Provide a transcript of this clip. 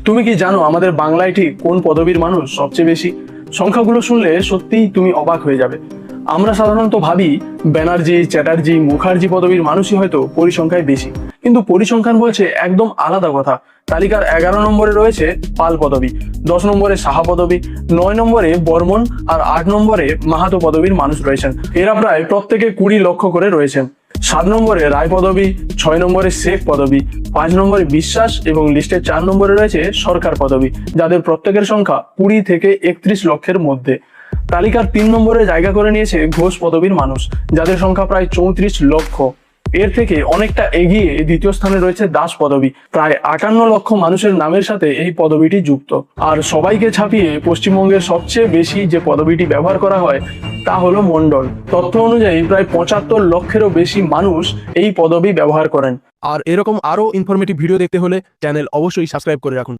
তুমি কি জানো আমাদের বাংলায় ঠিক কোন পদবীর মানুষ সবচেয়ে বেশি? সংখ্যাগুলো শুনলে সত্যিই তুমি অবাক হয়ে যাবে। আমরা সাধারণত ভাবি ব্যানার্জি, চ্যাটার্জি, মুখার্জি পদবীর মানুষই হয়তো পরিসংখ্যায় বেশি, কিন্তু পরিসংখ্যান বলছে একদম আলাদা কথা। তালিকার 11 নম্বরে রয়েছে পাল পদবী, 10 নম্বরে সাহা পদবী, 9 নম্বরে বর্মন আর 8 নম্বরে মাহাতো পদবীর মানুষ রয়েছেন। এরা প্রায় প্রত্যেকে 20 লক্ষ করে রয়েছেন। 7 নম্বরে রায় পদবী, 6 নম্বরে শেখ পদবী, 5 নম্বরে বিশ্বাস এবং লিস্টের 4 নম্বরে রয়েছে সরকার পদবী, যাদের প্রত্যেকের সংখ্যা 20 থেকে 31 লক্ষের মধ্যে। তালিকার 3 নম্বরে জায়গা করে নিয়েছে ঘোষ পদবীর মানুষ, যাদের সংখ্যা প্রায় 34 লক্ষ। এর থেকে অনেকটা এগিয়ে দ্বিতীয় স্থানে রয়েছে দাস পদবী, প্রায় 58 লক্ষ মানুষের নামের সাথে এই পদবীটি যুক্ত। আর সবাইকে ছাপিয়ে পশ্চিমবঙ্গের সবচেয়ে বেশি যে পদবীটি ব্যবহার করা হয় তা হলো মণ্ডল। তথ্য অনুযায়ী প্রায় 75 লক্ষেরও বেশি মানুষ এই পদবী ব্যবহার করেন। আর এরকম আরো ইনফরমেটিভ ভিডিও দেখতে হলে চ্যানেল অবশ্যই সাবস্ক্রাইব করে রাখুন।